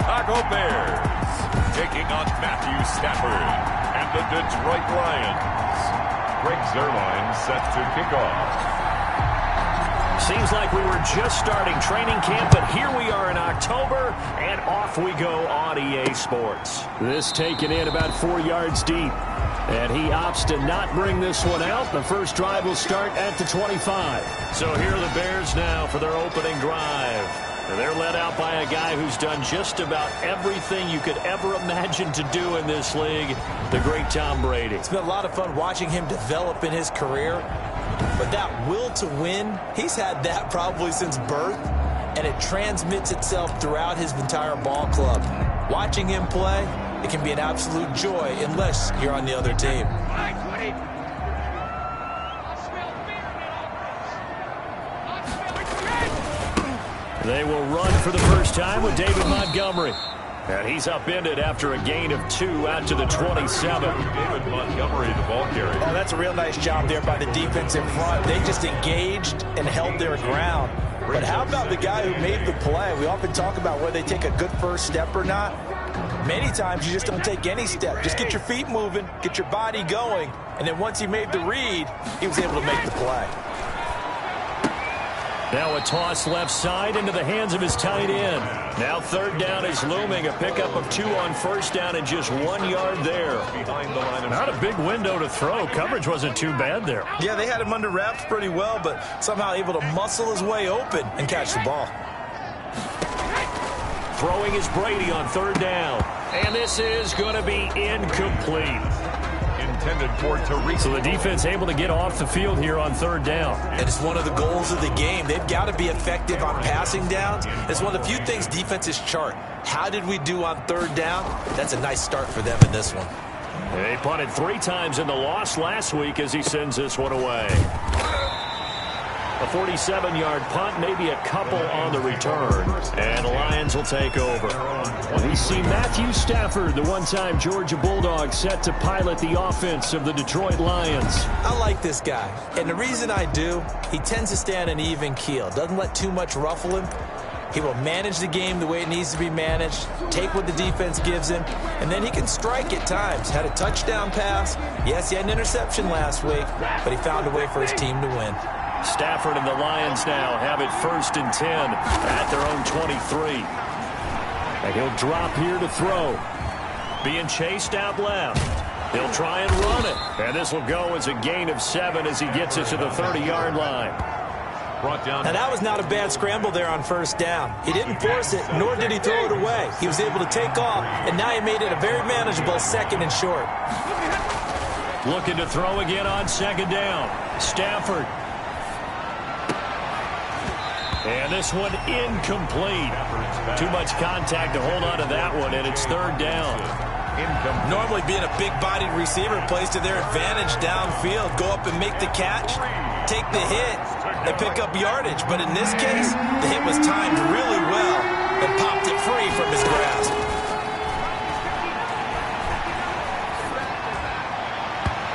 Chicago Bears taking on Matthew Stafford and the Detroit Lions. Greg Zuerlein set to kick off. Seems like we were just starting training camp, but here we are in October, and off we go on EA Sports. This taken in about 4 yards deep, and he opts to not bring this one out. The first drive will start at the 25. So here are the Bears now for their opening drive. They're led out by a guy who's done just about everything you could ever imagine to do in this league, the great Tom Brady. It's been a lot of fun watching him develop in his career. But that will to win, he's had that probably since birth, and it transmits itself throughout his entire ball club. Watching him play, it can be an absolute joy unless you're on the other team. They will run for the first time with David Montgomery. And he's upended after a gain of 2 out to the 27. David Montgomery, the ball carrier. Oh, that's a real nice job there by the defense in front. They just engaged and held their ground. But how about the guy who made the play? We often talk about whether they take a good first step or not. Many times you just don't take any step. Just get your feet moving, get your body going, and then once he made the read, he was able to make the play. Now a toss left side into the hands of his tight end. Now third down is looming. A pickup of 2 on first down and just 1 yard there. Behind the line of Not a big window to throw. Coverage wasn't too bad there. Yeah, they had him under wraps pretty well, but somehow able to muscle his way open and catch the ball. Throwing is Brady on third down. And this is going to be incomplete. intended for Tariq. So the defense able to get off the field here on third down. And it's one of the goals of the game. They've got to be effective on passing downs. It's one of the few things defenses chart. How did we do on third down? That's a nice start for them in this one. They punted 3 times in the loss last week as he sends this one away. A 47-yard punt, maybe a couple on the return. And the Lions will take over. We see Matthew Stafford, the one-time Georgia Bulldog, set to pilot the offense of the Detroit Lions. I like this guy. And the reason I do, he tends to stay on an even keel. Doesn't let too much ruffle him. He will manage the game the way it needs to be managed, take what the defense gives him, and then he can strike at times. Had a touchdown pass. Yes, he had an interception last week, but he found a way for his team to win. Stafford and the Lions now have it 1st and 10 at their own 23. And he'll drop here to throw. Being chased out left. He'll try and run it. And this will go as a gain of 7 as he gets it to the 30-yard line. Brought down. Now, that was not a bad scramble there on first down. He didn't force it, nor did he throw it away. He was able to take off, and now he made it a very manageable 2nd and short. Looking to throw again on 2nd down. Stafford. And this one incomplete. Too much contact to hold on to that one, and it's 3rd down. Normally being a big-bodied receiver plays to their advantage downfield. Go up and make the catch, take the hit, and pick up yardage. But in this case, the hit was timed really well and popped it free from his grasp.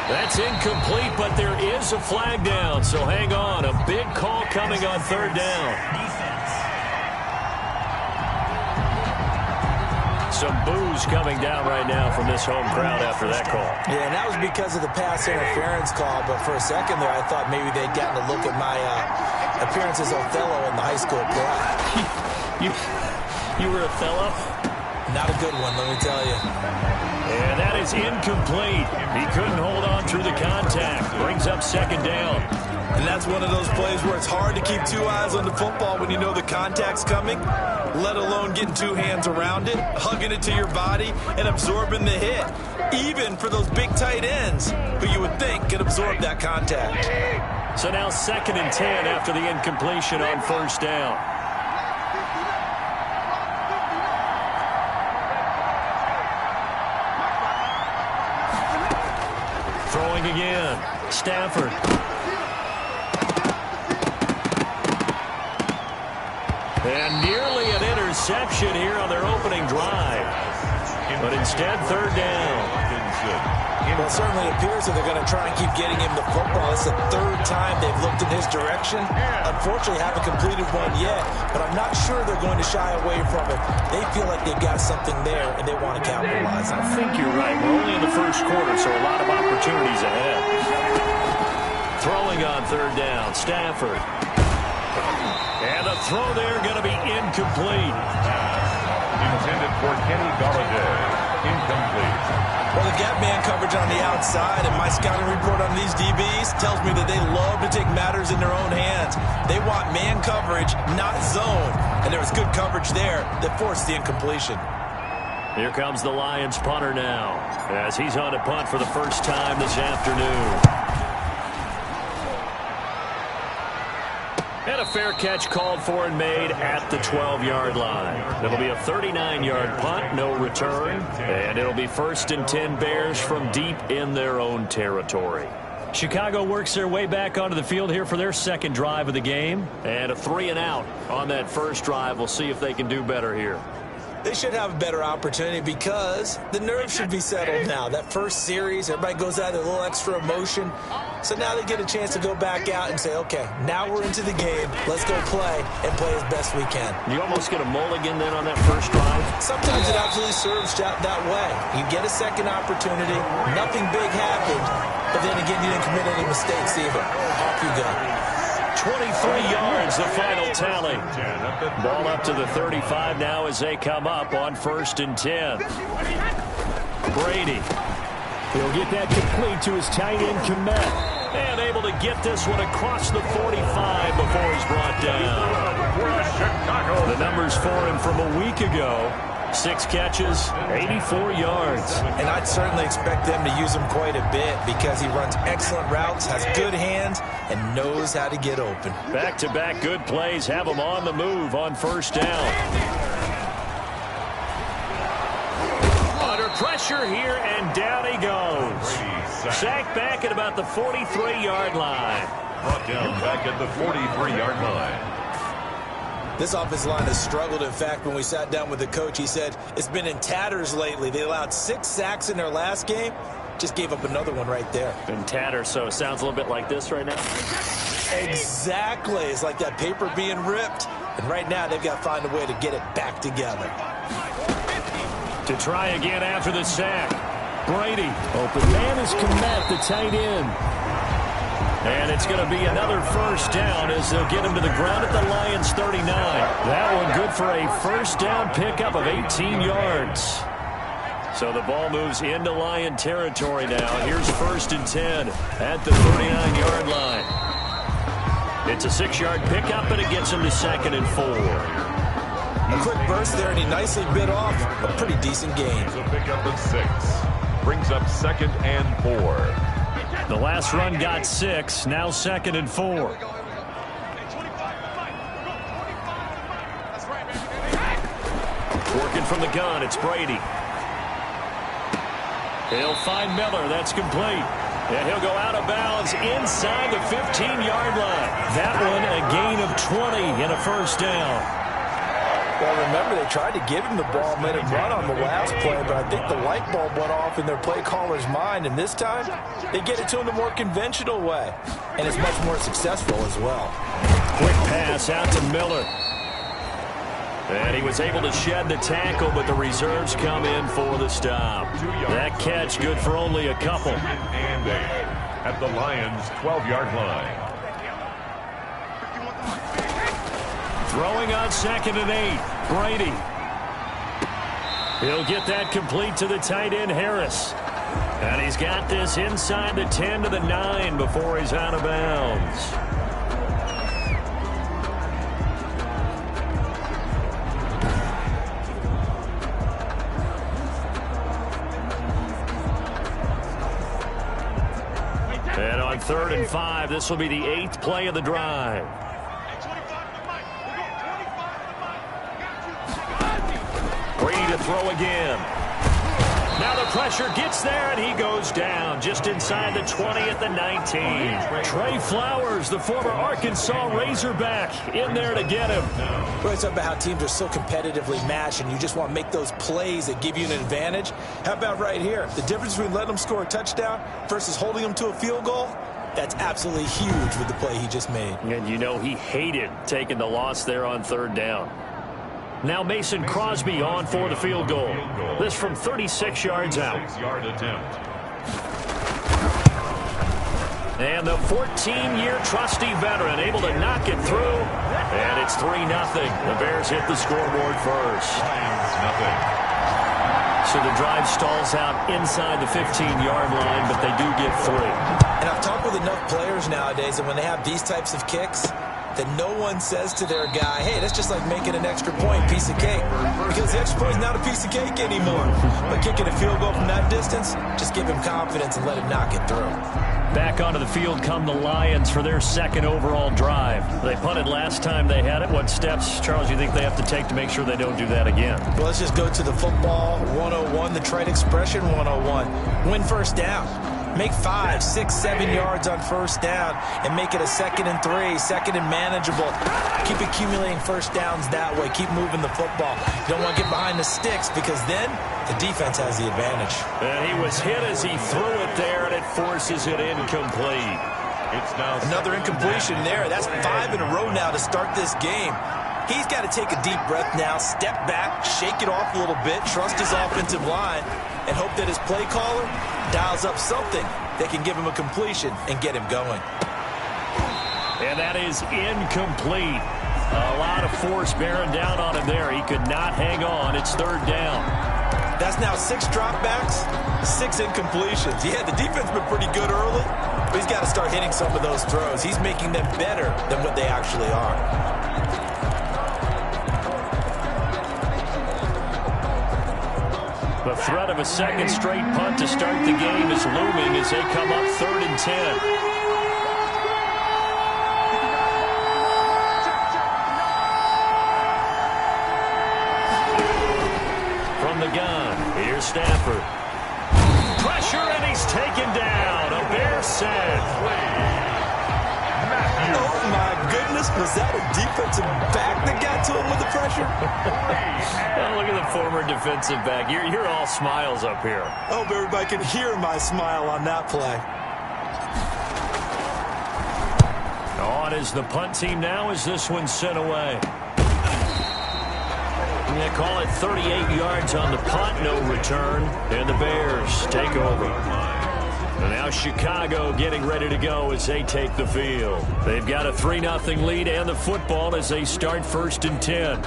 That's incomplete, but there is a flag down, so hang on. A big call coming on 3rd down. Some boos coming down right now from this home crowd after that call. Yeah, and that was because of the pass interference call, but for a second there I thought maybe they'd gotten a look at my appearance as Othello in the high school play. You were Othello? Not a good one, let me tell you. And that is incomplete. He couldn't hold on through the contact. Brings up 2nd down. And that's one of those plays where it's hard to keep 2 eyes on the football when you know the contact's coming, let alone getting 2 hands around it, hugging it to your body, and absorbing the hit. Even for those big tight ends who you would think could absorb that contact. So now 2nd and 10 after the incompletion on 1st down. Throwing again. Stafford. And nearly an interception here on their opening drive. But instead, 3rd down. Well, it certainly appears that they're going to try and keep getting him the football. It's the third time they've looked in his direction. Unfortunately, haven't completed one yet, but I'm not sure they're going to shy away from it. They feel like they've got something there, and they want to capitalize on it. I think you're right. We're only in the first quarter, so a lot of opportunities ahead. Throwing on third down, Stafford. And the throw there going to be incomplete. Intended for Kenny Golladay. Incomplete. Well, the gap man coverage on the outside, and my scouting report on these DBs tells me that they love to take matters in their own hands. They want man coverage, not zone. And there was good coverage there that forced the incompletion. Here comes the Lions punter now, as he's on to punt for the first time this afternoon. And a fair catch called for and made at the 12-yard line. It'll be a 39-yard punt, no return. And it'll be 1st and 10 Bears from deep in their own territory. Chicago works their way back onto the field here for their second drive of the game. And a 3-and-out on that first drive. We'll see if they can do better here. They should have a better opportunity because the nerves should be settled now. That first series, everybody goes out with a little extra emotion. So now they get a chance to go back out and say, okay, now we're into the game. Let's go play and play as best we can. You almost get a mulligan then on that first drive? Sometimes it absolutely serves that way. You get a second opportunity. Nothing big happened. But then again, you didn't commit any mistakes either. Off you go. 23 yards, the final tally. Ball up to the 35 now as they come up on 1st and 10. Brady. He'll get that complete to his tight end, Kmet. And able to get this one across the 45 before he's brought down. The numbers for him from a week ago. 6 catches, 84 yards. And I'd certainly expect them to use him quite a bit because he runs excellent routes, has good hands, and knows how to get open. Back-to-back good plays have him on the move on 1st down. Under pressure here, and down he goes. Sacked back at about the 43-yard line. Brought down back at the 43-yard line. This offensive line has struggled. In fact, when we sat down with the coach, he said it's been in tatters lately. They allowed 6 sacks in their last game. Just gave up another one right there. In tatters, so it sounds a little bit like this right now. Exactly. It's like that paper being ripped. And right now, they've got to find a way to get it back together. To try again after the sack. Brady. Open man is Kmet, the tight end. And it's going to be another 1st down as they'll get him to the ground at the Lions 39. That one good for a 1st down pickup of 18 yards. So the ball moves into Lion territory now. Here's 1st and 10 at the 39-yard line. It's a 6-yard pickup, and it gets him to 2nd and 4. A quick burst there, and he nicely bit off a pretty decent gain. So pickup of 6. Brings up 2nd and 4. The last run got 6, now 2nd and 4. Working from the gun, it's Brady. He'll find Miller, that's complete. And he'll go out of bounds inside the 15-yard line. That one a gain of 20 and a 1st down. Well, remember, they tried to give him the ball, made him run on the last play, but I think the light bulb went off in their play caller's mind, and this time, they get it to him the more conventional way, and it's much more successful as well. Quick pass out to Miller. And he was able to shed the tackle, but the reserves come in for the stop. That catch good for only a couple. And 8 at the Lions' 12-yard line. Throwing on 2nd and 8. Brady. He'll get that complete to the tight end, Harris. And he's got this inside the 10 to the 9 before he's out of bounds. And on 3rd and 5, this will be the 8th play of the drive. Brady to throw again. Now the pressure gets there, and he goes down just inside the 20 at the 19. Trey Flowers, the former Arkansas Razorback, in there to get him. We're talking about how teams are so competitively matched, and you just want to make those plays that give you an advantage. How about right here? The difference between letting them score a touchdown versus holding them to a field goal? That's absolutely huge with the play he just made. And you know he hated taking the loss there on third down. Now Mason Crosby on for the field goal. This from 36 yards out. And the 14-year trusty veteran able to knock it through. And it's 3-0. The Bears hit the scoreboard first. So the drive stalls out inside the 15-yard line, but they do get 3. And I've talked with enough players nowadays, and when they have these types of kicks, that no one says to their guy, hey, that's just like making an extra point, piece of cake. Because the extra point is not a piece of cake anymore. But kicking a field goal from that distance, just give him confidence and let him knock it through. Back onto the field come the Lions for their second overall drive. They punted last time they had it. What steps, Charles, you think they have to take to make sure they don't do that again? Well, let's just go to the football 101, the trade expression 101. Win first down. Make 5, 6, 7 yards on first down and make it a 2nd and 3, second and manageable. Keep accumulating first downs that way. Keep moving the football. You don't want to get behind the sticks because then the defense has the advantage. And he was hit as he threw it there, and it forces it incomplete. It's now another incompletion there. That's 5 in a row now to start this game. He's got to take a deep breath now, step back, shake it off a little bit, trust his offensive line, and hope that his play caller dials up something that can give him a completion and get him going. And that is incomplete. A lot of force bearing down on him there. He could not hang on. It's third down. That's now 6 dropbacks, 6 incompletions. Yeah, the defense has been pretty good early, but he's got to start hitting some of those throws. He's making them better than what they actually are. The threat of a second straight punt to start the game is looming as they come up 3rd and 10. From the gun, here's Stafford. Pressure, and he's taken down. A Bear sack. Oh, my goodness. Was that a defensive back that got to him with the pressure? Oh, look at the former defensive back. You're all smiles up here. I hope everybody can hear my smile on that play. On is the punt team now as this one's sent away. They call it 38 yards on the punt, no return, and the Bears take over. And now Chicago getting ready to go as they take the field. They've got a 3-0 lead and the football as they start 1st and 10.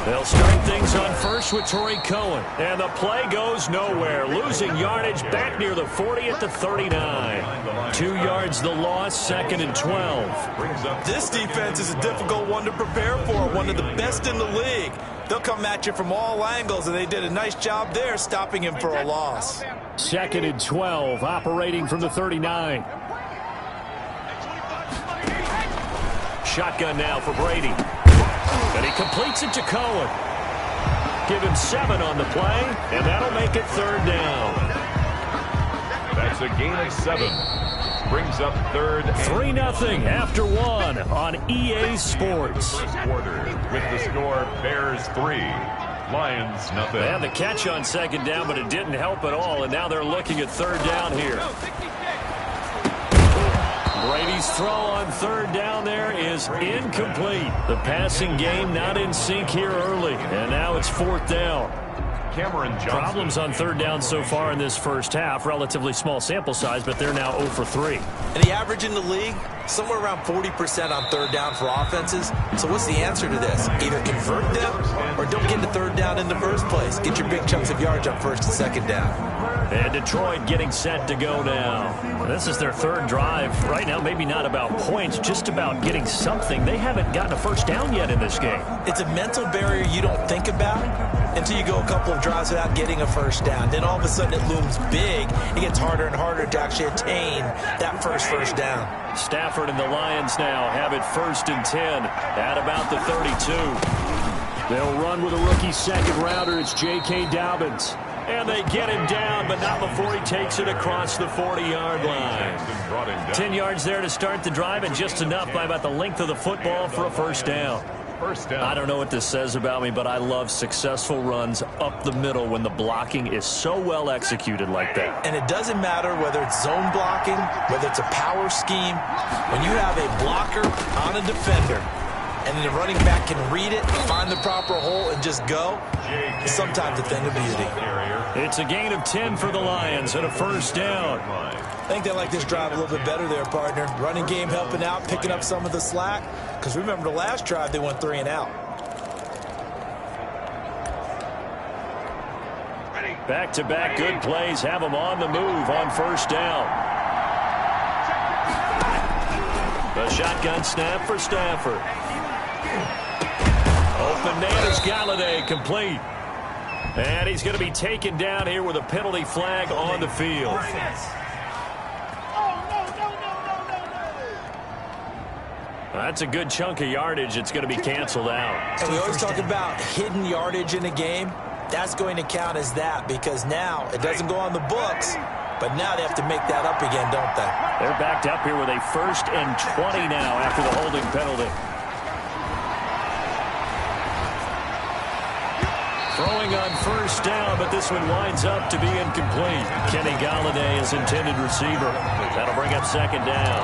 They'll start things on first with Torrey Cohen. And the play goes nowhere. Losing yardage back near the 40 at the 39. 2 yards the loss, 2nd and 12. This defense is a difficult one to prepare for. One of the best in the league. They'll come at you from all angles, and they did a nice job there stopping him for a loss. 2nd and 12, operating from the 39. Shotgun now for Brady. And he completes it to Cohen. Give him 7 on the play, and that'll make it 3rd down. That's a gain of 7. Brings up 3rd. 3-0 after 1 on EA Sports. First quarter with the score Bears 3, Lions nothing. They had the catch on 2nd down, but it didn't help at all, and now they're looking at 3rd down here. Brady's throw on 3rd down there is incomplete. The passing game not in sync here early, and now it's 4th down. Cameron Johnson. Problems on 3rd down so far in this first half. Relatively small sample size, but they're now 0 for 3. And the average in the league, somewhere around 40% on 3rd down for offenses. So what's the answer to this? Either convert them or don't get the 3rd down in the first place. Get your big chunks of yards on 1st and 2nd down. And Detroit getting set to go now. This is their 3rd drive. Right now, maybe not about points, just about getting something. They haven't gotten a first down yet in this game. It's a mental barrier you don't think about until you go a couple of drives without getting a first down. Then all of a sudden it looms big. It gets harder and harder to actually attain that first down. Stafford and the Lions now have it 1st and 10 at about the 32. They'll run with a rookie second rounder. It's J.K. Dobbins. And they get him down, but not before he takes it across the 40-yard line. 10 yards there to start the drive, and just enough by about the length of the football for a first down. I don't know what this says about me, but I love successful runs up the middle when the blocking is so well executed like that. And it doesn't matter whether it's zone blocking, whether it's a power scheme. When you have a blocker on a defender, and then the running back can read it, find the proper hole, and just go, it's sometimes a thing of beauty. It's a gain of 10 for the Lions and a first down. I think they like this drive a little bit better there, partner. Running game helping out, picking up some of the slack. Because remember, the last drive, they went 3 and out. Back-to-back good plays have them on the move on first down. The shotgun snap for Stafford. Open man is Galladay, complete. And he's going to be taken down here with a penalty flag on the field. That's a good chunk of yardage. It's going to be canceled out. And we always talk about hidden yardage in a game. That's going to count as that because now it doesn't go on the books, but now they have to make that up again, don't they? They're backed up here with a 1st and 20 now after the holding penalty. Throwing on first down, but this one winds up to be incomplete. Kenny Galladay is intended receiver. That'll bring up 2nd down.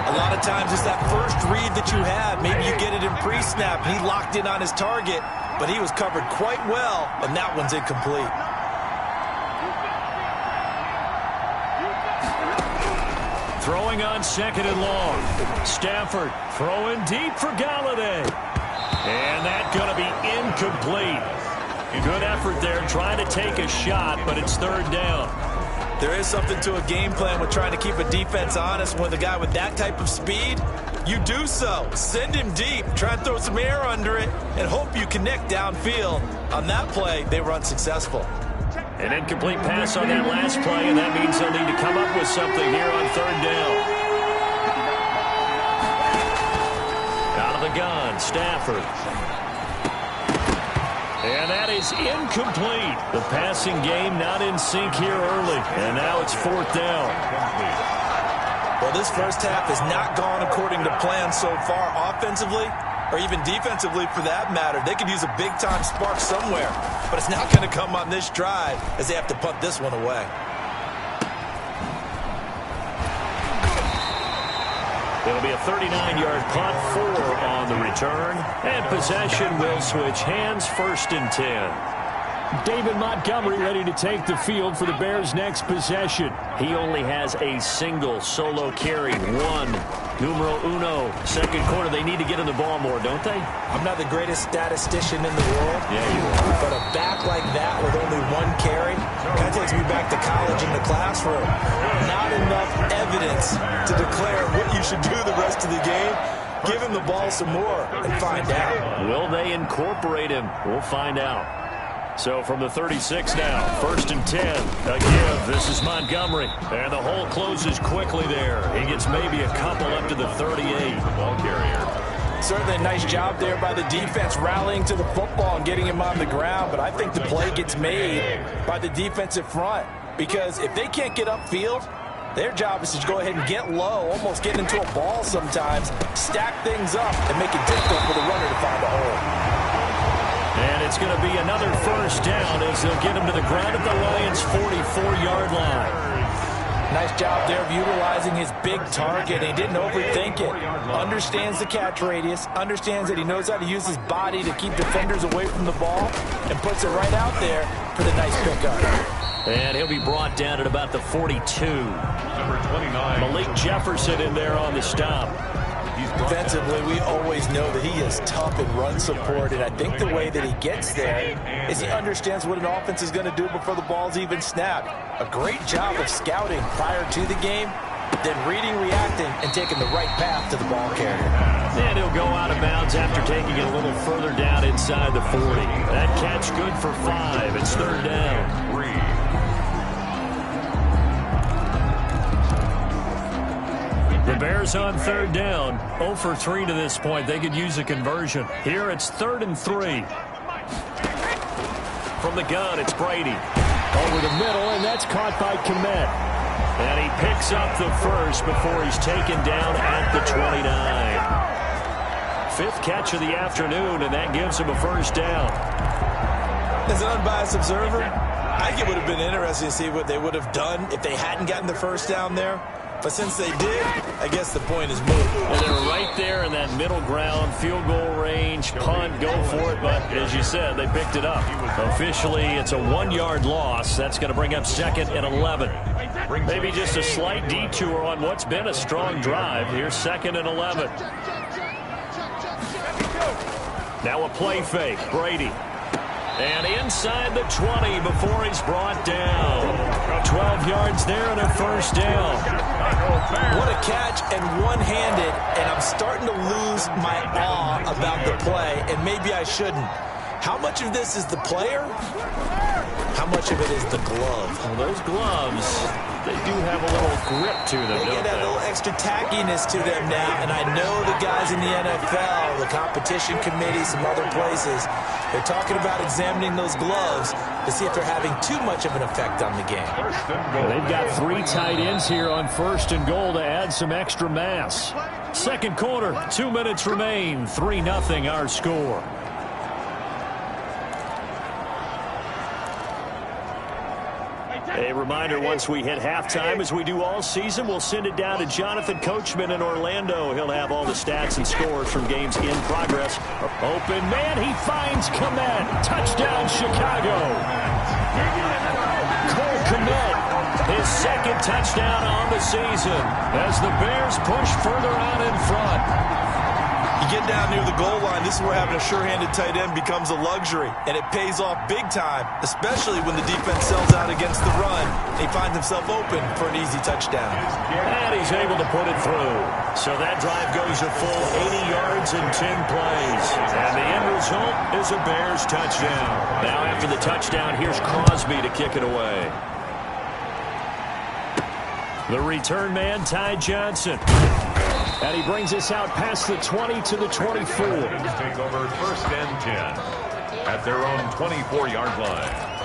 A lot of times it's that first read that you had. Maybe you get it in pre-snap. He locked in on his target, but he was covered quite well, and that one's incomplete. Throwing on 2nd and long. Stafford throwing deep for Galladay. And that's going to be incomplete. Good effort there, trying to take a shot, but it's 3rd down. There is something to a game plan with trying to keep a defense honest. When the guy with that type of speed, you do so. Send him deep, try and throw some air under it, and hope you connect downfield. On that play, they were unsuccessful. An incomplete pass on that last play, and that means they'll need to come up with something here on 3rd down. Out of the gun, Stafford. And that is incomplete. The passing game not in sync here early. And now it's 4th down. Well, this first half has not gone according to plan so far offensively or even defensively for that matter. They could use a big-time spark somewhere, but it's not going to come on this drive as they have to punt this one away. It'll be a 39-yard punt, 4 on the return. And possession will switch hands, 1st and 10. David Montgomery ready to take the field for the Bears' next possession. He only has a single solo carry, 1. Numero uno. 2nd quarter, they need to get in the ball more, don't they? I'm not the greatest statistician in the world. Yeah, you are. But a back like that with only 1 carry kind of takes me back to college in the classroom. Not enough evidence to declare what you should do the rest of the game. Give him the ball some more and find out. Will they incorporate him? We'll find out. So from the 36 now, 1st and 10. A give. This is Montgomery. And the hole closes quickly there. He gets maybe a couple up to the 38. Ball carrier. Certainly a nice job there by the defense rallying to the football and getting him on the ground. But I think the play gets made by the defensive front. Because if they can't get upfield, their job is to go ahead and get low, almost get into a ball sometimes, stack things up, and make it difficult for the runner to find a hole. And it's going to be another first down as they'll get him to the ground at the Lions' 44-yard line. Nice job there of utilizing his big target. He didn't overthink it. Understands the catch radius, understands that he knows how to use his body to keep defenders away from the ball, and puts it right out there for the nice pickup. And he'll be brought down at about the 42. Number 29. Malik Jefferson in there on the stop. Defensively, we always know that he is tough in run support, and I think the way that he gets there is he understands what an offense is going to do before the ball's even snapped. A great job of scouting prior to the game, then reading, reacting, and taking the right path to the ball carrier. And he'll go out of bounds after taking it a little further down inside the 40. That catch good for 5. It's third down. The Bears on third down. 0 for 3 to this point. They could use a conversion. Here it's 3rd and 3. From the gun, it's Brady. Over the middle, and that's caught by Kmet. And he picks up the first before he's taken down at the 29. 5th catch of the afternoon, and that gives him a first down. As an unbiased observer, I think it would have been interesting to see what they would have done if they hadn't gotten the first down there. But since they did, I guess the point is moved. And they're right there in that middle ground, field goal range, punt, go for it. But as you said, they picked it up. Officially, it's a 1-yard loss. That's going to bring up 2nd and 11. Maybe just a slight detour on what's been a strong drive. Here's 2nd and 11. Now a play fake. Brady. And inside the 20 before he's brought down. 12 yards there and a first down. What a catch, and one-handed, and I'm starting to lose my awe about the play, and maybe I shouldn't. How much of this is the player? How much of it is the glove? Well, those gloves, they do have a little grip to them, They get that little extra tackiness to them now, and I know the guys in the NFL, the competition committee, some other places, they're talking about examining those gloves to see if they're having too much of an effect on the game. Well, they've got 3 tight ends here on 1st and goal to add some extra mass. Second quarter, 2 minutes remain, 3-0 our score. A reminder, once we hit halftime, as we do all season, we'll send it down to Jonathan Coachman in Orlando. He'll have all the stats and scores from games in progress. Open man, he finds Kmet. Touchdown, Chicago. Cole Kmet, his 2nd touchdown on the season as the Bears push further on in front. You get down near the goal line, this is where having a sure-handed tight end becomes a luxury, and it pays off big time, especially when the defense sells out against the run, and he finds himself open for an easy touchdown. And he's able to put it through. So that drive goes a full 80 yards in 10 plays. And the end result is a Bears touchdown. Now after the touchdown, here's Crosby to kick it away. The return man, Ty Johnson. And he brings us out past the 20 to the 24. Take over 1st and 10 at their own 24-yard line.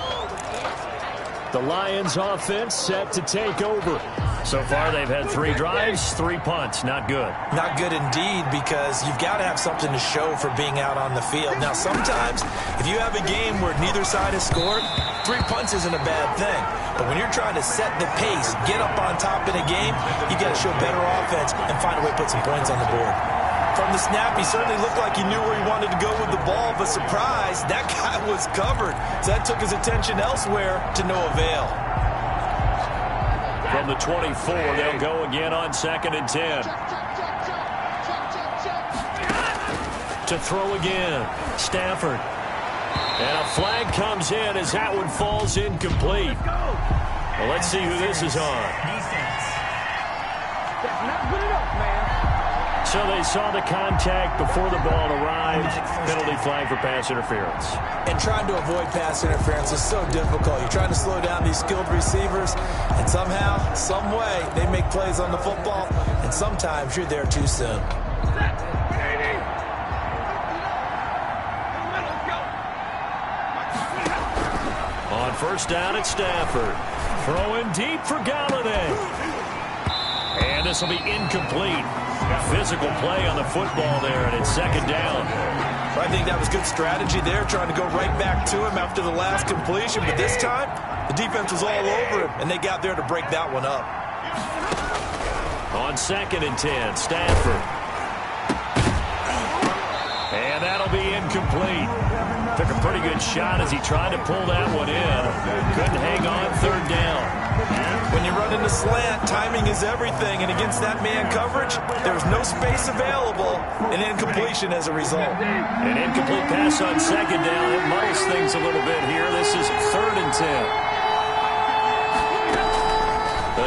The Lions offense set to take over. So far, they've had 3 drives, 3 punts. Not good. Not good indeed, because you've got to have something to show for being out on the field. Now, sometimes, if you have a game where neither side has scored, 3 punts isn't a bad thing. But when you're trying to set the pace, get up on top in a game, you got to show better offense and find a way to put some points on the board. From the snap, he certainly looked like he knew where he wanted to go with the ball, but surprise, that guy was covered. So that took his attention elsewhere to no avail. From the 24, they'll go again on 2nd and 10. To throw again, Stafford. And a flag comes in as that one falls incomplete. Well, let's see who this is on. That's not good enough, man. So they saw the contact before the ball arrived. Penalty flag for pass interference. And trying to avoid pass interference is so difficult. You're trying to slow down these skilled receivers, and somehow, some way, they make plays on the football, and sometimes you're there too soon. On 1st down at Stafford. Throwing deep for Galladay. And this will be incomplete. Physical play on the football there, and it's 2nd down. I think that was good strategy there, trying to go right back to him after the last completion. But this time, the defense was all over him, and they got there to break that one up. On 2nd and 10, Stafford. And that'll be incomplete. Took a pretty good shot as he tried to pull that one in. Couldn't hang on 3rd down. When you run in the slant, timing is everything, and against that man coverage, there's no space available, and incompletion as a result. An incomplete pass on 2nd down. It muddles things a little bit here. This is 3rd and 10.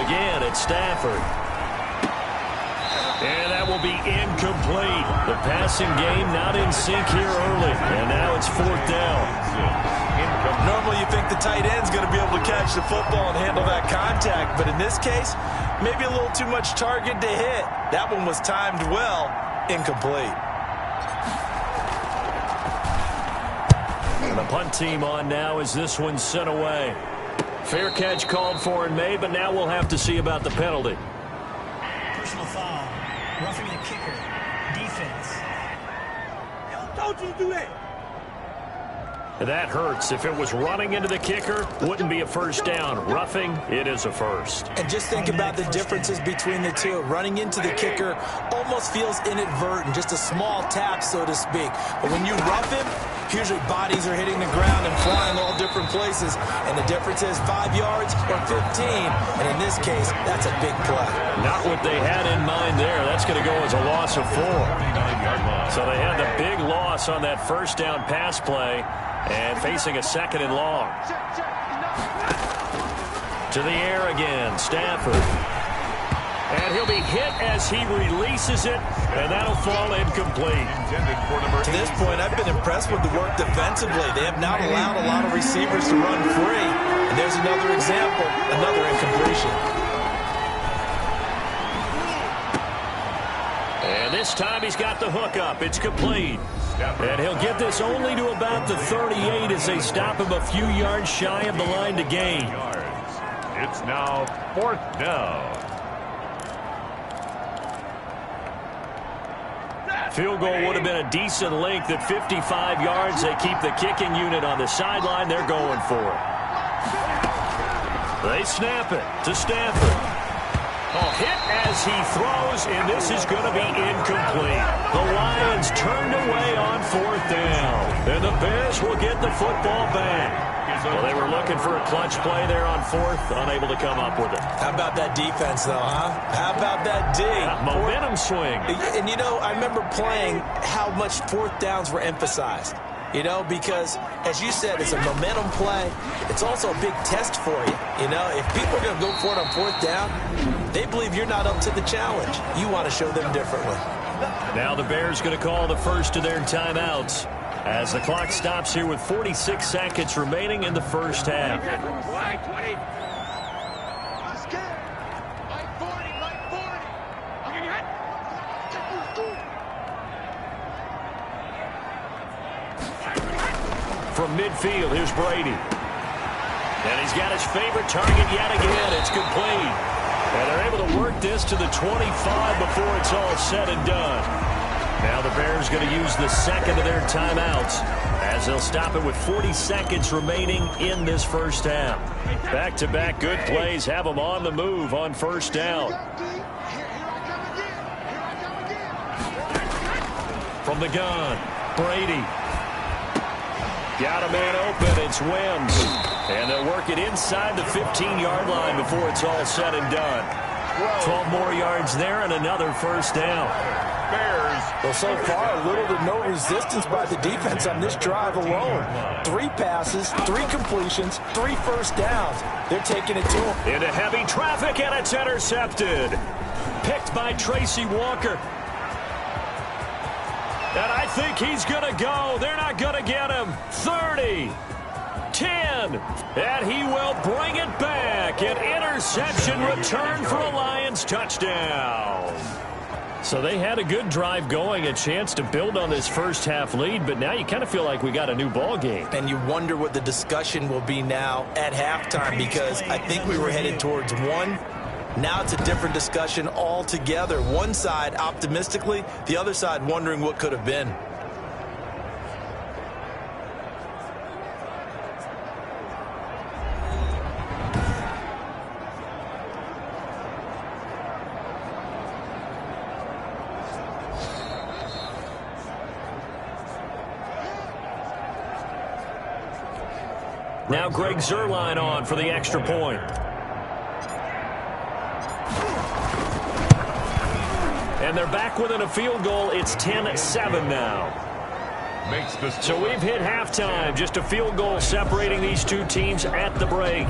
Again, it's Stafford. will be incomplete. The passing game not in sync here early, and now it's 4th down. Normally you think the tight end's going to be able to catch the football and handle that contact, but in this case, maybe a little too much target to hit. That one was timed well, incomplete. And the punt team on now as this one's sent away. Fair catch called for and made, but now we'll have to see about the penalty. Personal foul. Roughing the kicker. Defense. I told you to do that. That hurts. If it was running into the kicker, wouldn't be a first down. Roughing, it is a first. And just think about the differences between the two. Running into the kicker almost feels inadvertent, just a small tap, so to speak. But when you rough him, usually bodies are hitting the ground and flying all different places. And the difference is 5 yards or 15. And in this case, that's a big play. Not what they had in mind there. That's going to go as a loss of 4. So they had the big loss on that first down pass play. And facing a 2nd and long. To the air again, Stafford. And he'll be hit as he releases it, and that'll fall incomplete. To this point, I've been impressed with the work defensively. They have not allowed a lot of receivers to run free. And there's another example, another incompletion. And this time he's got the hook up. It's complete. And he'll get this only to about the 38 as they stop him a few yards shy of the line to gain. It's now 4th down. Field goal would have been a decent length at 55 yards. They keep the kicking unit on the sideline. They're going for it. They snap it to Stafford. Hit as he throws, and this is going to be incomplete. The Lions turned away on 4th down, and the Bears will get the football back. Well, they were looking for a clutch play there on 4th, unable to come up with it. How about that defense, though, huh? How about that D? Momentum swing. And, you know, I remember playing how much 4th downs were emphasized. You know, because, as you said, it's a momentum play. It's also a big test for you. You know, if people are going to go for it on 4th down, they believe you're not up to the challenge. You want to show them differently. Now the Bears going to call the first of their timeouts as the clock stops here with 46 seconds remaining in the first half. From midfield, here's Brady. And he's got his favorite target yet again. It's complete. And they're able to work this to the 25 before it's all said and done. Now the Bears going to use the second of their timeouts as they'll stop it with 40 seconds remaining in this first half. Back-to-back good plays have them on the move on first down. From the gun, Brady. Got a man open. It's Wims. And they'll work it inside the 15-yard line before it's all said and done. 12 more yards there and another first down. Bears. Well, so far, little to no resistance by the defense on this drive alone. 3 passes, 3 completions, 3 first downs. They're taking it to them. Into heavy traffic, and it's intercepted. Picked by Tracy Walker. And I think he's going to go. They're not going to get him. 30, 10, and he will bring it back. An interception return for a Lions touchdown. So they had a good drive going, a chance to build on this first half lead, but now you kind of feel like we got a new ball game. And you wonder what the discussion will be now at halftime, because I think we were headed towards 1. Now it's a different discussion altogether. One side optimistically, the other side wondering what could have been. Now Greg Zuerlein on for the extra point. And they're back within a field goal. It's 10-7 now. So we've hit halftime. Just a field goal separating these two teams at the break.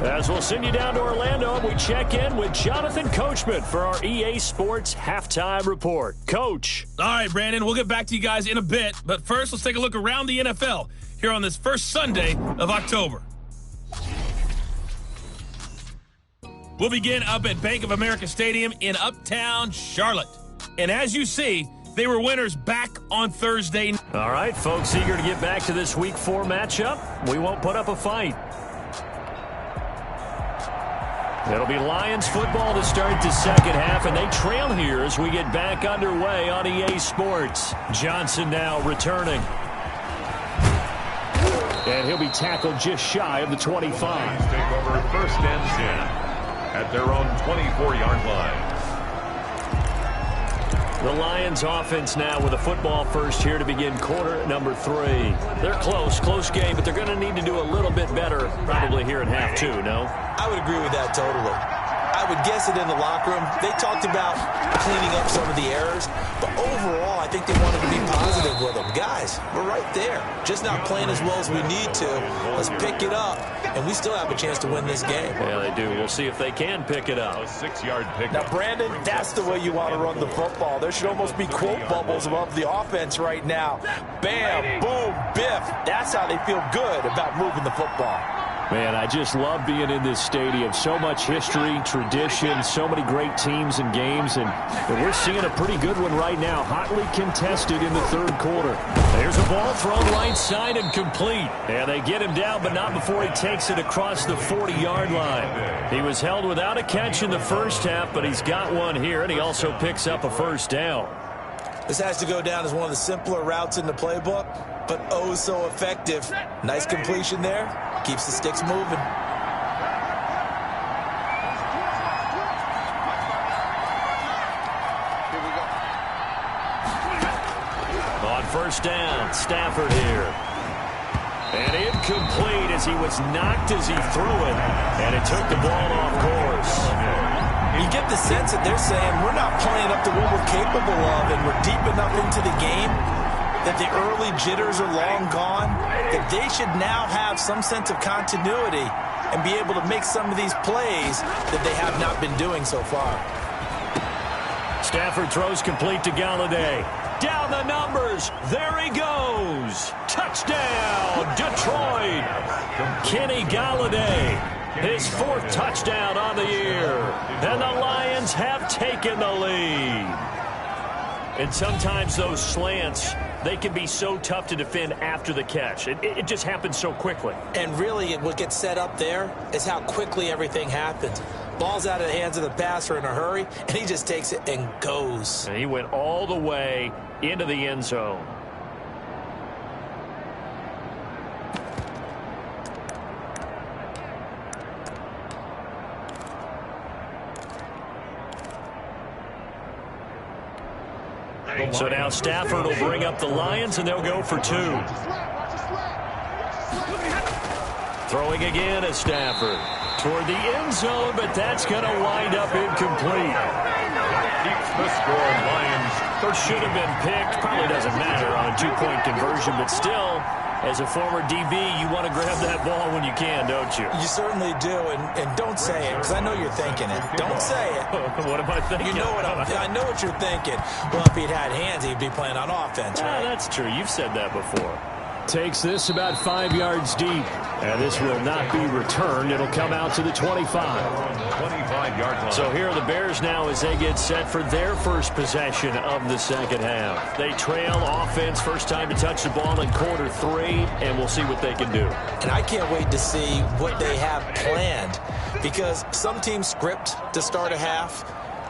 As we'll send you down to Orlando, we check in with Jonathan Coachman for our EA Sports Halftime Report. Coach. All right, Brandon, we'll get back to you guys in a bit. But first, let's take a look around the NFL here on this first Sunday of October. We'll begin up at Bank of America Stadium in Uptown Charlotte. And as you see, they were winners back on Thursday. All right, folks, eager to get back to this Week 4 matchup. We won't put up a fight. It'll be Lions football to start the second half, and they trail here as we get back underway on EA Sports. Johnson now returning. And he'll be tackled just shy of the 25. Take over first and 10 at their own 24-yard line. The Lions offense now with a football first here to begin quarter number 3. They're close game, but they're going to need to do a little bit better probably here in half 2, no? I would agree with that totally. I would guess it in the locker room. They talked about cleaning up some of the errors, but overall, I think they wanted to be positive with them. Guys, we're right there. Just not playing as well as we need to. Let's pick it up, and we still have a chance to win this game. Yeah, they do. We'll see if they can pick it up. A 6-yard pickup. Now, Brandon, that's the way you want to run the football. There should almost be quote bubbles above the offense right now. Bam, boom, biff. That's how they feel good about moving the football. Man, I just love being in this stadium. So much history, tradition, so many great teams and games, and we're seeing a pretty good one right now. Hotly contested in the third quarter. There's a ball thrown right side and complete. And they get him down, but not before he takes it across the 40-yard line. He was held without a catch in the first half, but he's got one here, and he also picks up a first down. This has to go down as one of the simpler routes in the playbook, but oh so effective. Nice completion there. Keeps the sticks moving. On first down, Stafford here. And incomplete as he was knocked as he threw it, and it took the ball off course. You get the sense that they're saying we're not playing up to what we're capable of, and we're deep enough into the game that the early jitters are long gone, that they should now have some sense of continuity and be able to make some of these plays that they have not been doing so far. Stafford throws complete to Galladay. Down the numbers. There he goes. Touchdown, Detroit. Kenny Galladay, his 4th touchdown on the year. And the Lions have taken the lead. And sometimes those slants, they can be so tough to defend after the catch. It just happens so quickly. And really, what gets set up there is how quickly everything happens. Ball's out of the hands of the passer in a hurry, and he just takes it and goes. And he went all the way into the end zone. So now Stafford will bring up the Lions, and they'll go for 2. Throwing again is Stafford. Toward the end zone, but that's going to wind up incomplete. Keeps the score, Lions. Should have been picked. Probably doesn't matter on a 2-point conversion, but still, as a former DB, you want to grab that ball when you can, don't you? You certainly do, and don't say it, because I know you're thinking it. Don't say it. What am I thinking? You know what I know what you're thinking. Well, if he'd had hands, he'd be playing on offense, right? That's true. You've said that before. Takes this about 5 yards deep. And this will not be returned. It'll come out to the 25. 25-yard line. So here are the Bears now as they get set for their first possession of the second half. They trail offense, first time to touch the ball in quarter 3, and we'll see what they can do. And I can't wait to see what they have planned, because some teams script to start a half.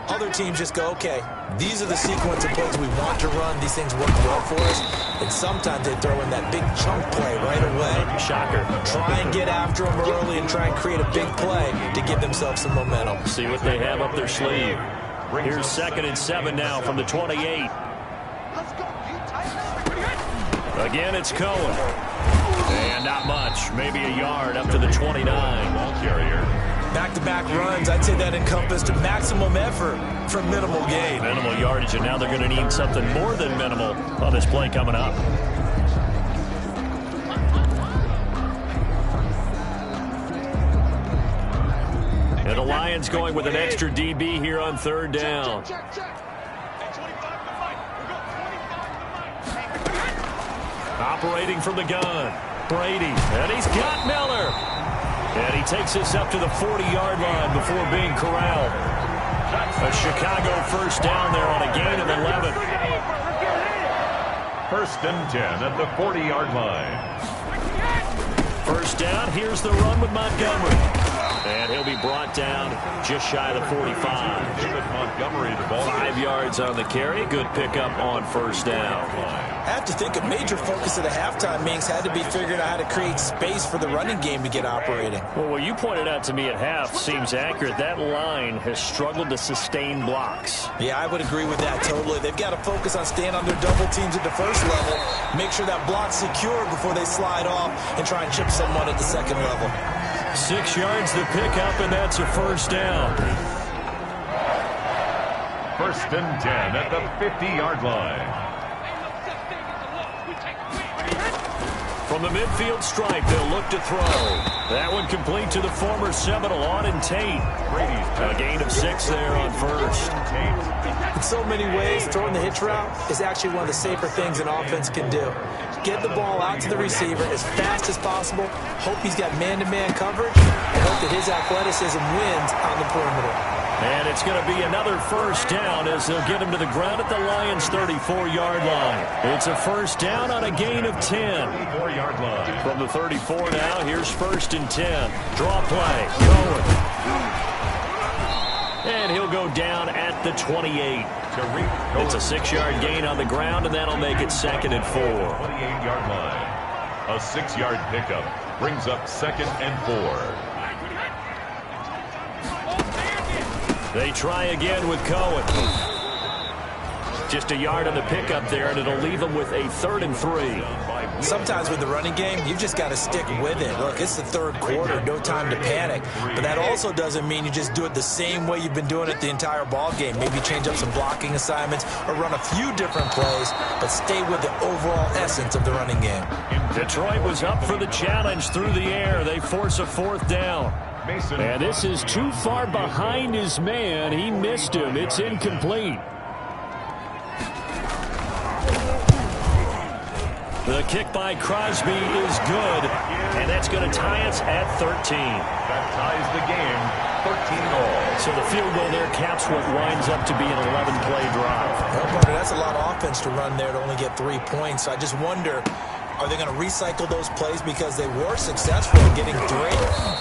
Other teams just go, okay, these are the sequence of plays we want to run. These things work well for us. And sometimes they throw in that big chunk play right away. Shocker. Try and get after them early and try and create a big play to give themselves some momentum. See what they have up their sleeve. Here's 2nd and 7 now from the 28. Again, it's Cohen. And not much. Maybe a yard up to the 29. Ball carrier. Back-to-back runs, I'd say that encompassed maximum effort for minimal gain. Minimal yardage, and now they're going to need something more than minimal on this play coming up. And the Lions going with an extra DB here on third down. Operating from the gun, Brady, and he's got Miller. And he takes us up to the 40-yard line before being corralled. A Chicago first down there on a gain of 11. First and 10 at the 40-yard line. First down, here's the run with Montgomery. And he'll be brought down just shy of the 45. David Montgomery, the ball. 5 yards on the carry. Good pickup on first down. I have to think a major focus of the halftime meetings had to be figuring out how to create space for the running game to get operating. Well, what you pointed out to me at half seems accurate. That line has struggled to sustain blocks. Yeah, I would agree with that totally. They've got to focus on staying on their double teams at the first level, make sure that block's secure before they slide off and try and chip someone at the second level. 6 yards the pickup, and that's a first down. First and 10 at the 50-yard line. From the midfield stripe, they'll look to throw. That one complete to the former Seminole, Auden Tate. A gain of 6 there on first. In so many ways, throwing the hitch route is actually one of the safer things an offense can do. Get the ball out to the receiver as fast as possible, hope he's got man-to-man coverage, and hope that his athleticism wins on the perimeter. And it's going to be another first down as they'll get him to the ground at the Lions' 34-yard line. It's a first down on a gain of 10. 34-yard line. From the 34 now, here's first and 10. Draw play. Going. And he'll go down at the 28. It's a 6-yard gain on the ground, and that'll make it second and 4. 28-yard line. A 6-yard pickup brings up second and 4. They try again with Cohen. Just a yard on the pickup there, and it'll leave them with a 3rd and 3. Sometimes with the running game, you just got to stick with it. Look, it's the third quarter, no time to panic. But that also doesn't mean you just do it the same way you've been doing it the entire ball game. Maybe change up some blocking assignments or run a few different plays, but stay with the overall essence of the running game. Detroit was up for the challenge through the air. They force a 4th down. And this is too far behind his man. He missed him. It's incomplete. The kick by Crosby is good, and that's going to tie us at 13. That ties the game, 13-all. So the field goal there caps what winds up to be an 11-play drive. Well, partner, that's a lot of offense to run there to only get 3 points. So I just wonder, are they going to recycle those plays because they were successful in getting 3?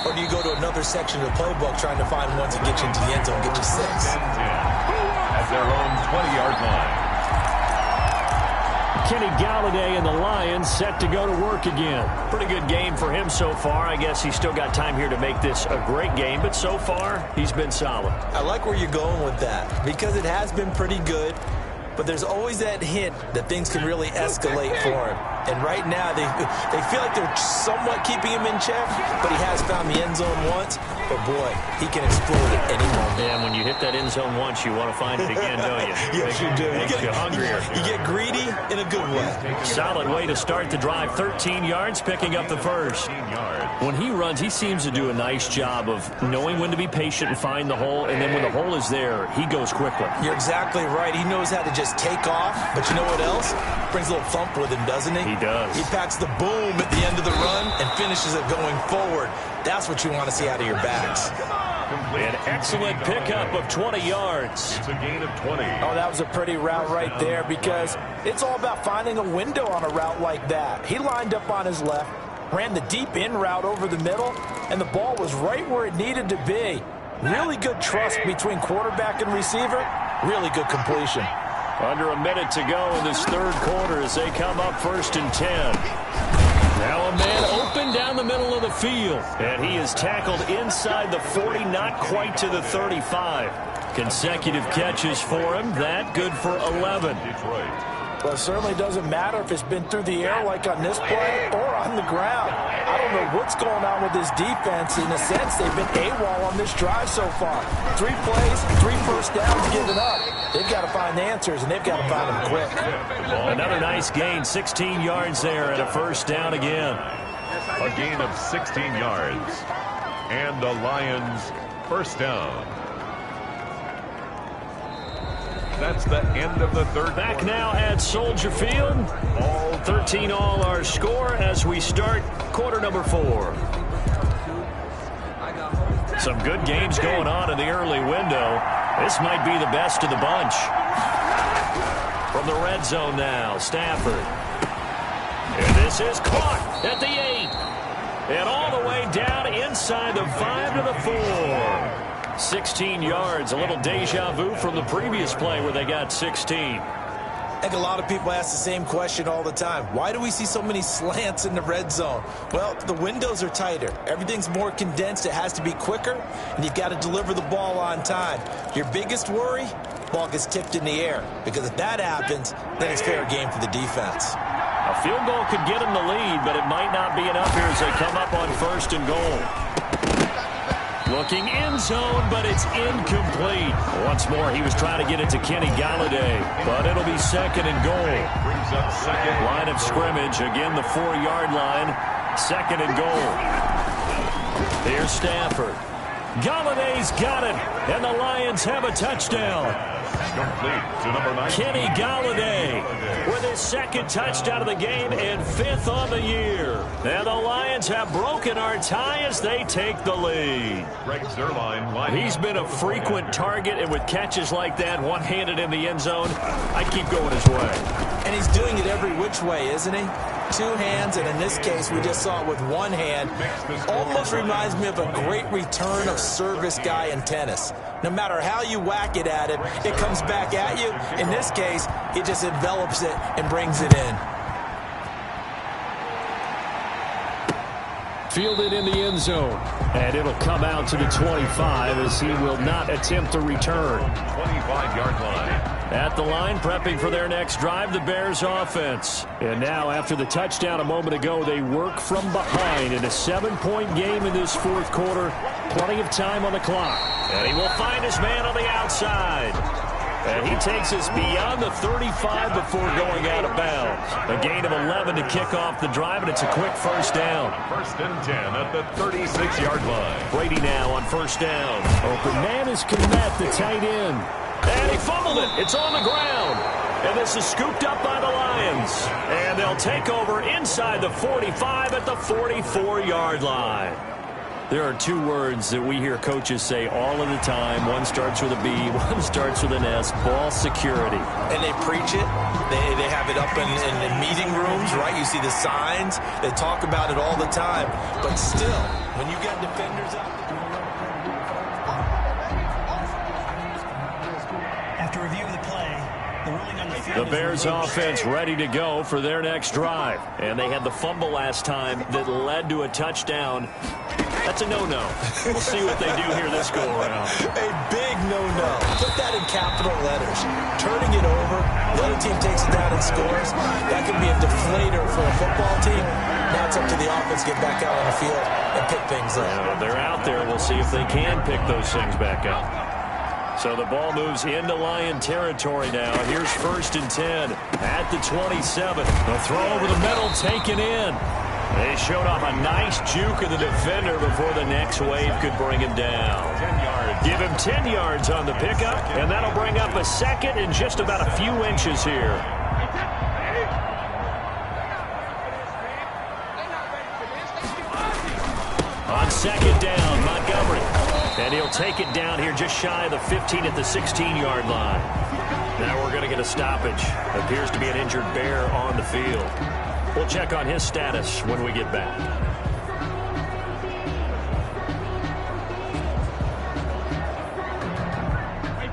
Or do you go to another section of the playbook trying to find ones that get you into the end zone, get you 6? At their own 20-yard line. Kenny Galladay and the Lions set to go to work again. Pretty good game for him so far. I guess he's still got time here to make this a great game, but so far, he's been solid. I like where you're going with that because it has been pretty good, but there's always that hint that things can really escalate for him. And right now, they feel like they're somewhat keeping him in check, but he has found the end zone once. But, boy, he can explode at any moment. And when you hit that end zone once, you want to find it again, don't you? Yes, you do. Makes you hungrier. You get greedy in a good way. Solid way to start the drive. 13 yards, picking up the first. When he runs, he seems to do a nice job of knowing when to be patient and find the hole, and then when the hole is there, he goes quickly. You're exactly right. He knows how to just take off, but you know what else? Brings a little thump with him, doesn't he? He does. He packs the boom at the end of the run and finishes it going forward. That's what you want to see out of your backs. An excellent pickup of 20 yards. It's a gain of 20. Oh, that was a pretty route right there because it's all about finding a window on a route like that. He lined up on his left, ran the deep in route over the middle, and the ball was right where it needed to be. Really good trust between quarterback and receiver. Really good completion. Under a minute to go in this third quarter as they come up 1st and 10. Now a man open down the middle of the field. And he is tackled inside the 40, not quite to the 35. Consecutive catches for him. That good for 11. Detroit. Well, it certainly doesn't matter if it's been through the air like on this play or on the ground. I don't know what's going on with this defense. In a sense, they've been AWOL on this drive so far. 3 plays, 3 first downs given up. They've got to find answers, and they've got to find them quick. Another nice gain, 16 yards there, and a first down again. A gain of 16 yards. And the Lions First down. That's the end of the third. Back now at Soldier Field. 13-all our score as we start quarter number 4. Some good games going on in the early window. This might be the best of the bunch. From the red zone now, Stafford. And this is caught at the 8. And all the way down inside the 5 to the 4. 16 yards, a little deja vu from the previous play where they got 16. I think a lot of people ask the same question all the time. Why do we see so many slants in the red zone? Well, the windows are tighter. Everything's more condensed. It has to be quicker, and you've got to deliver the ball on time. Your biggest worry? Ball gets tipped in the air, because if that happens, then it's fair game for the defense. A field goal could get them the lead, but it might not be enough here as they come up on 1st and goal. Looking end zone, but it's incomplete. Once more, he was trying to get it to Kenny Galladay, but it'll be 2nd and goal. Line of scrimmage, again the 4-yard line, 2nd and goal. Here's Stafford. Galladay's got it, and the Lions have a touchdown. Complete to number 9. Kenny Galladay with his 2nd touchdown of the game and 5th on the year. And the Lions have broken our tie as they take the lead. He's been a frequent target, and with catches like that, one-handed in the end zone, I'd keep going his way. And he's doing it every which way, isn't he? 2 hands, and in this case, we just saw it with 1 hand. Almost reminds me of a great return of service guy in tennis. No matter how you whack it at him, it comes back at you. In this case, he just envelops it and brings it in. Fielded in the end zone. And it'll come out to the 25 as he will not attempt to return. 25-yard line. At the line, prepping for their next drive, the Bears offense. And now, after the touchdown a moment ago, they work from behind in a 7-point game in this 4th quarter. Plenty of time on the clock. And he will find his man on the outside. And he takes us beyond the 35 before going out of bounds. A gain of 11 to kick off the drive, and it's a quick 1st down. 1st and 10 at the 36-yard line. Brady now on 1st down. Open man is Kmet, the tight end. And he fumbled it. It's on the ground. And this is scooped up by the Lions. And they'll take over inside the 45 at the 44-yard line. There are 2 words that we hear coaches say all of the time. One starts with a B, one starts with an S, ball security. And they preach it. They have it up in meeting rooms, right? You see the signs. They talk about it all the time. But still, when you got defenders out there. After review of the play, the ruling on the field. The Bears offense ready to go for their next drive. And they had the fumble last time that led to a touchdown. That's a no-no. We'll see what they do here this go-around. A big no-no. Put that in capital letters. Turning it over, the other team takes it down and scores. That could be a deflator for a football team. Now it's up to the offense to get back out on the field and pick things up. Yeah, they're out there. We'll see if they can pick those things back up. So the ball moves into Lion territory now. Here's 1st and 10 at the 27. The throw over the middle taken in. They showed off a nice juke of the defender before the next wave could bring him down. 10 yards. Give him 10 yards on the pickup, and that'll bring up a 2nd and just about a few inches here. On 2nd down, Montgomery. And he'll take it down here just shy of the 15 at the 16-yard line. Now we're going to get a stoppage. Appears to be an injured Bear on the field. We'll check on his status when we get back.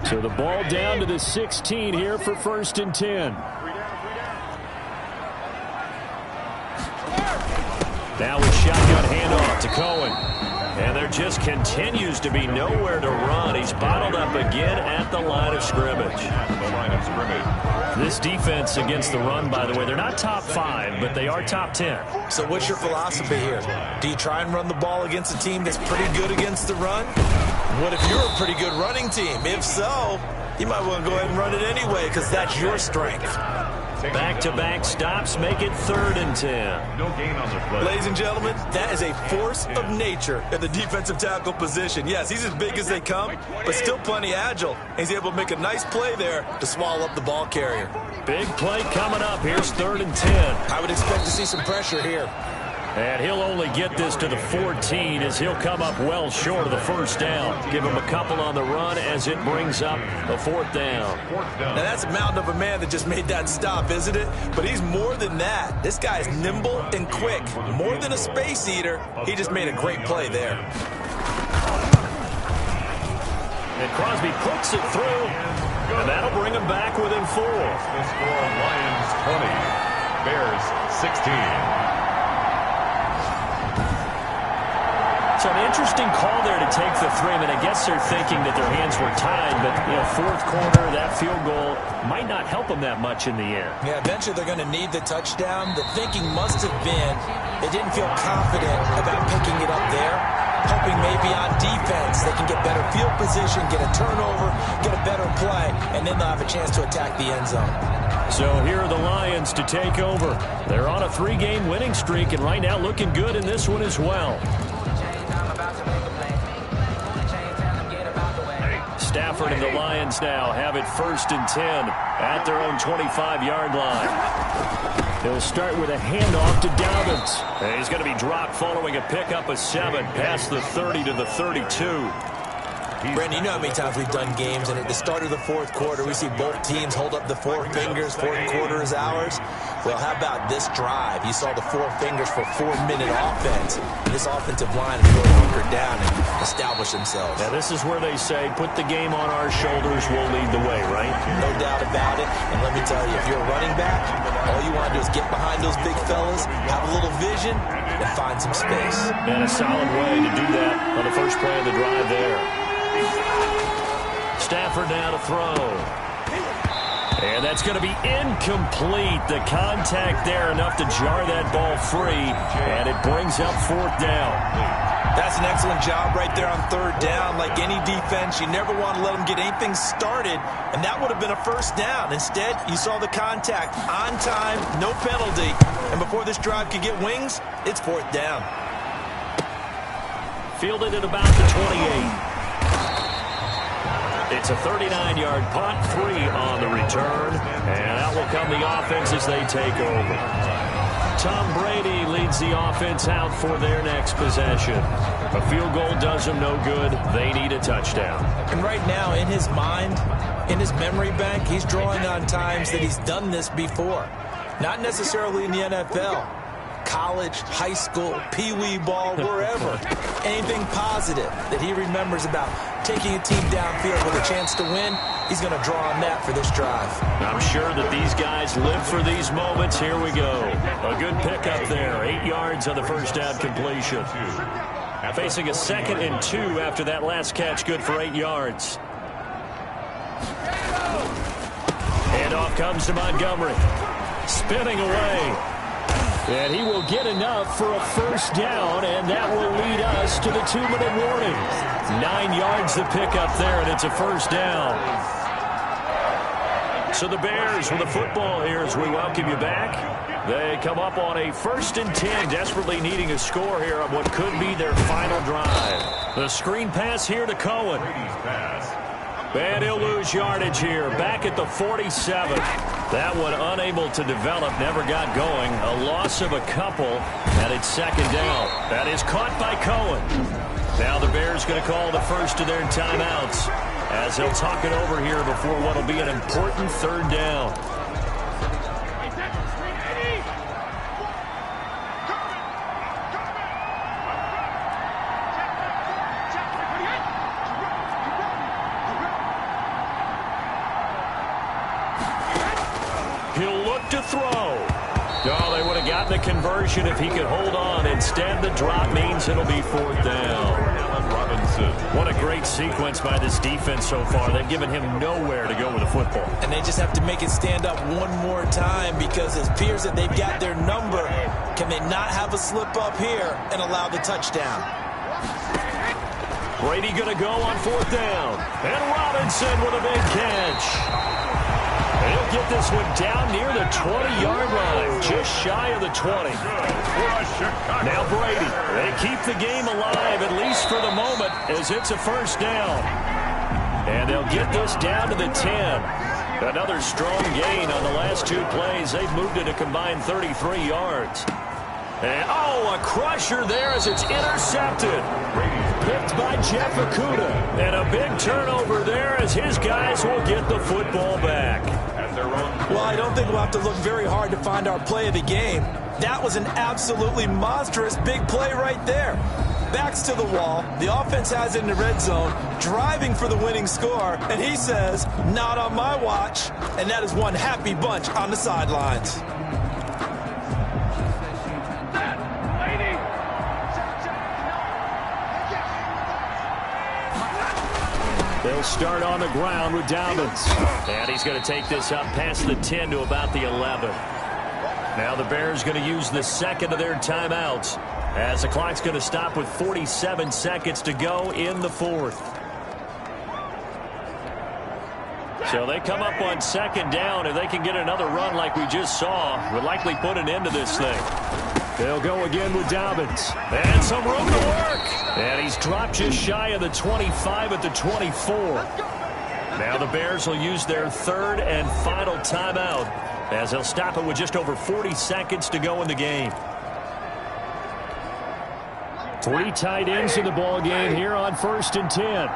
So the ball down to the 16 here for 1st and 10. Now with shotgun handoff to Cohen. And there just continues to be nowhere to run. He's bottled up again at the line of scrimmage. This defense against the run, by the way, they're not top 5, but they are top 10. So what's your philosophy here? Do you try and run the ball against a team that's pretty good against the run? What if you're a pretty good running team? If so, you might want to go ahead and run it anyway because that's your strength. Back-to-back stops make it 3rd and 10. No gain on the play. Ladies and gentlemen, that is a force of nature in the defensive tackle position. Yes, he's as big as they come, but still plenty agile. He's able to make a nice play there to swallow up the ball carrier. Big play coming up. Here's 3rd and 10. I would expect to see some pressure here. And he'll only get this to the 14 as he'll come up well short of the 1st down. Give him a couple on the run as it brings up a 4th down. Now that's a mountain of a man that just made that stop, isn't it? But he's more than that. This guy is nimble and quick. More than a space eater. He just made a great play there. And Crosby puts it through, and that'll bring him back within 4. The score, Lions 20, Bears 16. So an interesting call there to take the 3. I mean, I guess they're thinking that their hands were tied, but, 4th quarter, that field goal might not help them that much in the end. Yeah, eventually they're going to need the touchdown. The thinking must have been they didn't feel confident about picking it up there, hoping maybe on defense they can get better field position, get a turnover, get a better play, and then they'll have a chance to attack the end zone. So here are the Lions to take over. They're on a 3-game winning streak, and right now looking good in this one as well. Stafford and the Lions now have it 1st and 10 at their own 25-yard line. They'll start with a handoff to Dobbins. And he's going to be dropped following a pickup of 7 past the 30 to the 32. Brandon, you know how many times we've done games, and at the start of the 4th quarter, we see both teams hold up the 4 fingers, 4th quarter is ours. Well, how about this drive? You saw the 4 fingers for 4-minute offense. This offensive line is really hunkered down and established themselves. Now, this is where they say, put the game on our shoulders, we'll lead the way, right? No doubt about it. And let me tell you, if you're a running back, all you want to do is get behind those big fellas, have a little vision, and find some space. And a solid way to do that on the first play of the drive there. Stafford now to throw. And that's going to be incomplete. The contact there enough to jar that ball free. And it brings up 4th down. That's an excellent job right there on 3rd down. Like any defense, you never want to let them get anything started. And that would have been a 1st down. Instead, you saw the contact on time, no penalty. And before this drive could get wings, it's 4th down. Fielded at about the 28. It's a 39-yard punt, 3 on the return, and out will come the offense as they take over. Tom Brady leads the offense out for their next possession. A field goal does them no good. They need a touchdown. And right now, in his mind, in his memory bank, he's drawing on times that he's done this before. Not necessarily in the NFL. College, high school, pee-wee ball, wherever. Anything positive that he remembers about taking a team downfield with a chance to win, he's going to draw on that for this drive. I'm sure that these guys live for these moments. Here we go. A good pickup there. 8 yards on the first down completion. Facing a 2nd and 2 after that last catch, good for 8 yards. And off comes to Montgomery. Spinning away. And he will get enough for a 1st down, and that will lead us to the 2-minute warning. 9 yards to pick up there, and it's a 1st down. So the Bears with the football here as we welcome you back. They come up on a 1st and 10, desperately needing a score here on what could be their final drive. The screen pass here to Cohen. And he'll lose yardage here, back at the 47. That one unable to develop, never got going. A loss of a couple, and it's 2nd down. That is caught by Cohen. Now the Bears going to call the first of their timeouts as they'll talk it over here before what will be an important 3rd down. He'll look to throw. Oh, they would have gotten the conversion if he could hold on. Instead, the drop means it'll be 4th down. What a great sequence by this defense so far. They've given him nowhere to go with the football. And they just have to make it stand up one more time because it appears that they've got their number. Can they not have a slip up here and allow the touchdown? Brady going to go on 4th down. And Robinson with a big catch. They'll get this one down near the 20-yard line, just shy of the 20. Now Brady. They keep the game alive, at least for the moment, as it's a first down. And they'll get this down to the 10. Another strong gain on the last two plays. They've moved it a combined 33 yards. And, a crusher there as it's intercepted. Picked by Jeff Okudah. And a big turnover there as his guys will get the football back. Well, I don't think we'll have to look very hard to find our play of the game. That was an absolutely monstrous big play right there. Backs to the wall. The offense has it in the red zone, driving for the winning score. And he says, not on my watch. And that is one happy bunch on the sidelines. They'll start on the ground with Dobbins. And he's going to take this up past the 10 to about the 11. Now the Bears going to use the second of their timeouts as the clock's going to stop with 47 seconds to go in the fourth. So they come up on second down. If they can get another run like we just saw, would likely put an end to this thing. They'll go again with Dobbins. And some room to work. And he's dropped just shy of the 25 at the 24. Now the Bears will use their third and final timeout as they'll stop it with just over 40 seconds to go in the game. 3 tight ends in the ball game here on 1st and 10.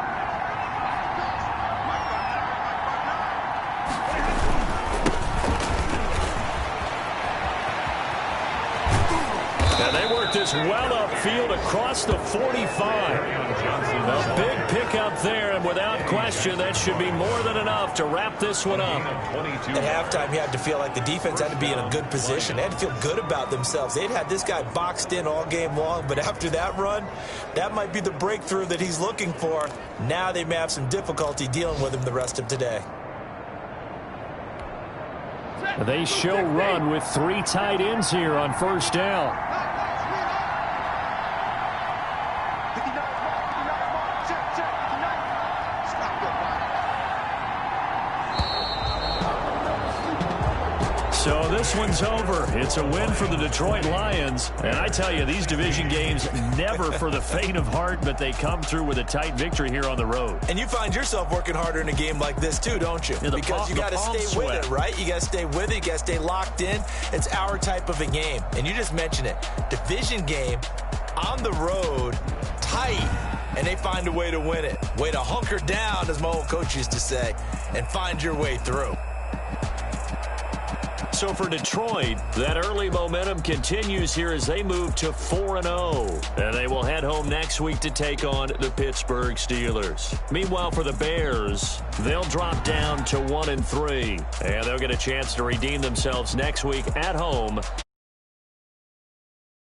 This well upfield across the 45. A big pickup there, and without question, that should be more than enough to wrap this one up. At halftime, you had to feel like the defense had to be in a good position. They had to feel good about themselves. They'd had this guy boxed in all game long, but after that run, that might be the breakthrough that he's looking for. Now they may have some difficulty dealing with him the rest of today. They show run with 3 tight ends here on first down. So this one's over. It's a win for the Detroit Lions. And I tell you, these division games never for the faint of heart, but they come through with a tight victory here on the road. And you find yourself working harder in a game like this too, don't you? Yeah, because you got to stay with it, right? You got to stay with it. You got to stay locked in. It's our type of a game. And you just mentioned it. Division game on the road, tight. And they find a way to win it. Way to hunker down, as my old coach used to say, and find your way through. So for Detroit, that early momentum continues here as they move to 4-0. And they will head home next week to take on the Pittsburgh Steelers. Meanwhile, for the Bears, they'll drop down to 1-3. And they'll get a chance to redeem themselves next week at home